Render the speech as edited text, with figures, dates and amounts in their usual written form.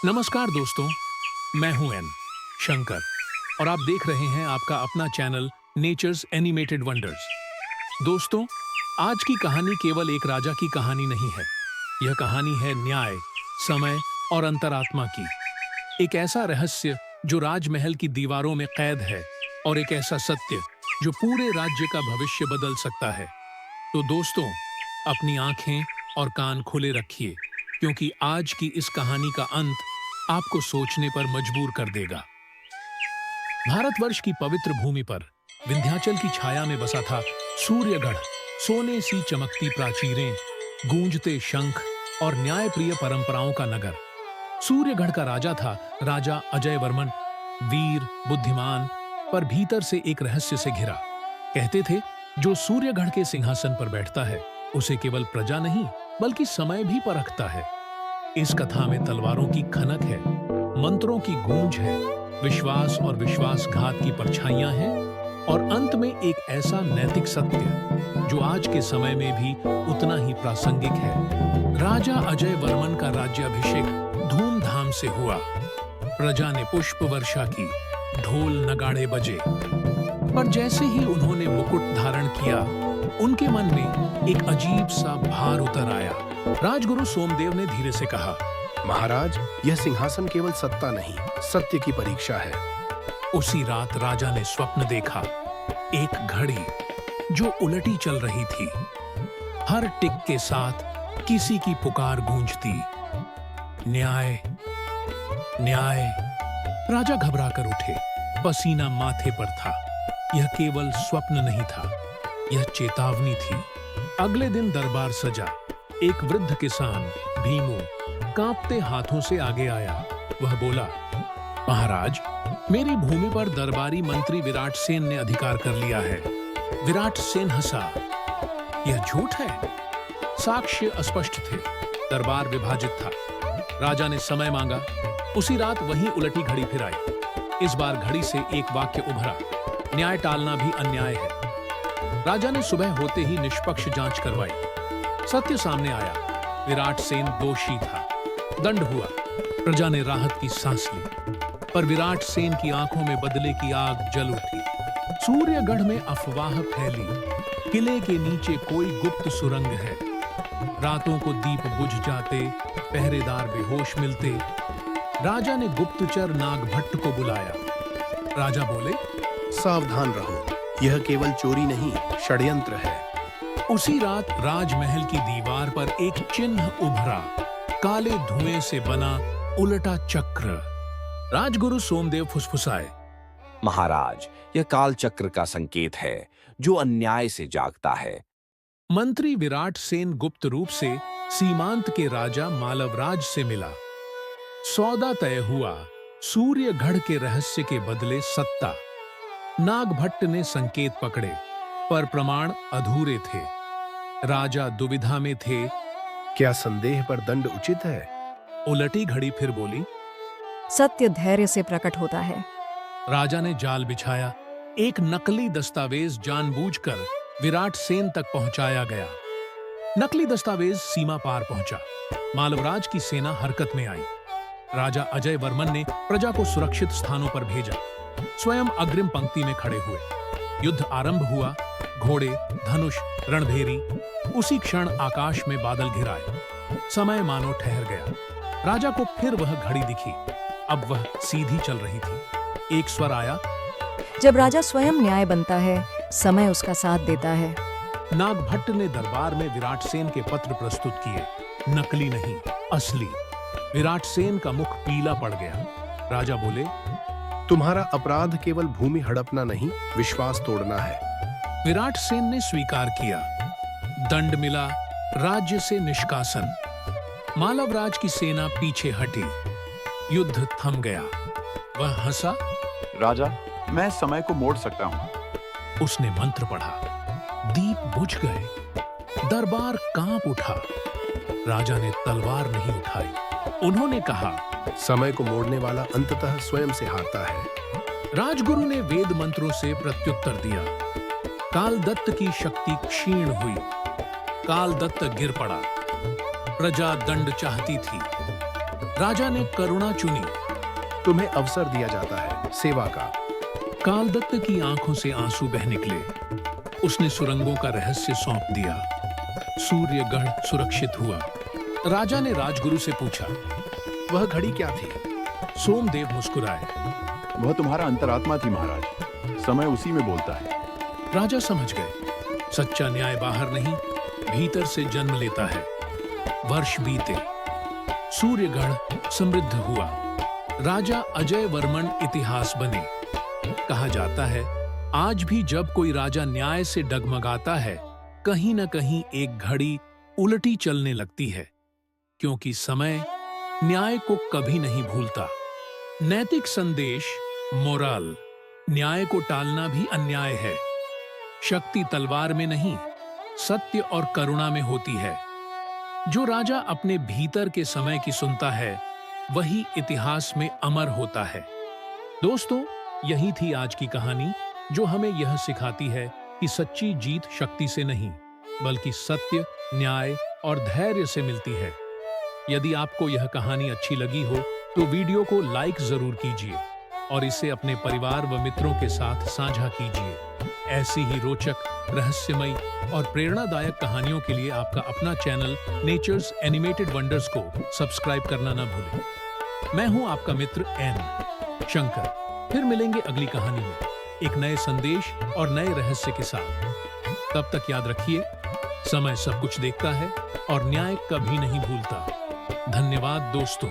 नमस्कार दोस्तों, मैं हूं एन शंकर और आप देख रहे हैं आपका अपना चैनल नेचर्स एनिमेटेड वंडर्स। दोस्तों, आज की कहानी केवल एक राजा की कहानी नहीं है। यह कहानी है न्याय, समय और अंतरात्मा की। एक ऐसा रहस्य जो राजमहल की दीवारों में कैद है और एक ऐसा सत्य जो पूरे राज्य का भविष्य बदल सकता है। तो दोस्तों, अपनी आंखें और कान खुले रखिए, क्योंकि आज की इस कहानी का अंत आपको सोचने पर मजबूर कर देगा। भारतवर्ष की पवित्र भूमि पर विंध्याचल की छाया में बसा था सूर्यगढ़। सोने सी चमकती प्राचीरें, गूंजते शंख और न्यायप्रिय परंपराओं का नगर। सूर्यगढ़ का राजा था राजा अजय वर्मन, वीर, बुद्धिमान, पर भीतर से एक रहस्य से घिरा। कहते थे, जो सूर्यगढ़ के सिंहासन पर बैठता है उसे केवल प्रजा नहीं बल्कि समय भी परखता है। इस कथा में तलवारों की खनक है, मंत्रों की गूंज है, विश्वास और विश्वासघात की परछाइयां हैं और अंत में एक ऐसा नैतिक सत्य जो आज के समय में भी उतना ही प्रासंगिक है। राजा अजय वर्मन का राज्याभिषेक धूमधाम से हुआ। प्रजा ने पुष्प वर्षा की, ढोल नगाड़े बजे। पर जैसे ही उन्होंने मुकुट धारण किया, उनके मन में एक अजीब सा भार उतर आया। राजगुरु सोमदेव ने धीरे से कहा, महाराज, यह सिंहासन केवल सत्ता नहीं, सत्य की परीक्षा है। उसी रात राजा ने स्वप्न देखा, एक घड़ी जो उलटी चल रही थी। हर टिक के साथ किसी की पुकार गूंजती, न्याय, न्याय। राजा घबरा कर उठे, पसीना माथे पर था। यह केवल स्वप्न नहीं था, यह चेतावनी थी। अगले दिन दरबार सजा। एक वृद्ध किसान भीमू कांपते हाथों से आगे आया। वह बोला, महाराज, मेरी भूमि पर दरबारी मंत्री विराट सेन ने अधिकार कर लिया है। विराट सेन हंसा, यह झूठ है। साक्ष्य अस्पष्ट थे, दरबार विभाजित था। राजा ने समय मांगा। उसी रात वही उलटी घड़ी फिर आई। इस बार घड़ी से एक वाक्य उभरा, न्याय टालना भी अन्याय है। राजा ने सुबह होते ही निष्पक्ष जांच करवाई। सत्य सामने आया, विराट सेन दोषी था। दंड हुआ। प्रजा ने राहत की सांस ली। पर विराट सेन की आंखों में बदले की आग जल उठी। सूर्यगढ़ में अफवाह फैली, किले के नीचे कोई गुप्त सुरंग है। रातों को दीप बुझ जाते, पहरेदार बेहोश मिलते। राजा ने गुप्तचर नागभट्ट को बुलाया। राजा बोले, सावधान रहो, यह केवल चोरी नहीं, षड्यंत्र है। उसी रात राजमहल की दीवार पर एक चिन्ह उभरा, काले धुएं से बना उलटा चक्र। राजगुरु सोमदेव फुसफुसाए, महाराज, यह काल चक्र का संकेत है जो अन्याय से जागता है। मंत्री विराट सेन गुप्त रूप से सीमांत के राजा मालवराज से मिला। सौदा तय हुआ, सूर्यगढ़ के रहस्य के बदले सत्ता। नागभट्ट ने संकेत पकड़े, पर प्रमाण अधूरे थे। राजा दुविधा में थे। क्या संदेह पर दंड उचित है? उलटी घड़ी फिर बोली, सत्य धैर्य से प्रकट होता है। राजा ने जाल बिछाया। एक नकली दस्तावेज जानबूझकर विराट सेन तक पहुंचाया गया। नकली दस्तावेज सीमा पार पहुंचा। मालवराज की सेना हरकत में आई। राजा अजय वर्मन ने प्रजा को सुरक्षित स्थानों पर भेजा। स्वयं अग्रिम पंक्ति में खड़े हुए। युद्ध आरंभ हुआ। घोड़े, धनुष, रणभेरी। उसी क्षण आकाश में बादल घिराए। समय मानो ठहर गया। राजा को फिर वह घड़ी दिखी। अब वह सीधी चल रही थी। एक स्वर आया, जब राजा स्वयं न्याय बनता है, समय उसका साथ देता है। नागभट्ट ने दरबार में विराट सेन के पत्र प्रस्तुत किए। नकली नहीं, असली। विराट सेन का मुख पीला पड़ गया। राजा बोले, तुम्हारा अपराध केवल भूमि हड़पना नहीं, विश्वास तोड़ना है। विराट सेन ने स्वीकार किया। दंड मिला, राज्य से निष्कासन। मालवराज की सेना पीछे हटी। युद्ध थम गया। वह हंसा, राजा, मैं समय को मोड़ सकता हूं। उसने मंत्र पढ़ा। दीप बुझ गए। दरबार कांप उठा। राजा ने तलवार नहीं उठाई। उन्होंने कहा, समय को मोड़ने वाला अंततः स्वयं से हारता है। राजगुरु ने वेद मंत्रों से प्रत्युत्तर दिया। कालदत्त की शक्ति क्षीण हुई। कालदत्त गिर पड़ा। प्रजा दंड चाहती थी। राजा ने करुणा चुनी। तुम्हें अवसर दिया जाता है सेवा का। कालदत्त की आंखों से आंसू बह निकले। उसने सुरंगों का रहस्य सौंप दिया। सूर्यगढ़ सुरक्षित हुआ। राजा ने राजगुरु से पूछा, वह घड़ी क्या थी? सोमदेव मुस्कुराए। वह तुम्हारा अंतरात्मा थी महाराज, समय उसी में बोलता है। राजा समझ गए, सच्चा न्याय बाहर नहीं, भीतर से जन्म लेता है। वर्ष बीते, सूर्यगढ़ समृद्ध हुआ। राजा अजय वर्मन इतिहास बने। कहा जाता है, आज भी जब कोई राजा न्याय से डगमगाता है, कहीं न कहीं एक घड़ी उलटी चलने लगती है, क्योंकि समय न्याय को कभी नहीं भूलता। नैतिक संदेश, मोरल, न्याय को टालना भी अन्याय है। शक्ति तलवार में नहीं, सत्य और करुणा में होती है। जो राजा अपने भीतर के समय की सुनता है, वही इतिहास में अमर होता है। दोस्तों, यही थी आज की कहानी, जो हमें यह सिखाती है कि सच्ची जीत शक्ति से नहीं, बल्कि सत्य, न्याय और धैर्य से मिलती है। यदि आपको यह कहानी अच्छी लगी हो तो वीडियो को लाइक जरूर कीजिए और इसे अपने परिवार व मित्रों के साथ साझा कीजिए। ऐसी ही रोचक, रहस्यमयी और प्रेरणादायक कहानियों के लिए आपका अपना चैनल नेचर्स एनिमेटेड वंडर्स को सब्सक्राइब करना न भूलें। मैं हूं आपका मित्र एन शंकर। फिर मिलेंगे अगली कहानी में एक नए संदेश और नए रहस्य के साथ। तब तक याद रखिए, समय सब कुछ देखता है और न्याय कभी नहीं भूलता। धन्यवाद दोस्तों।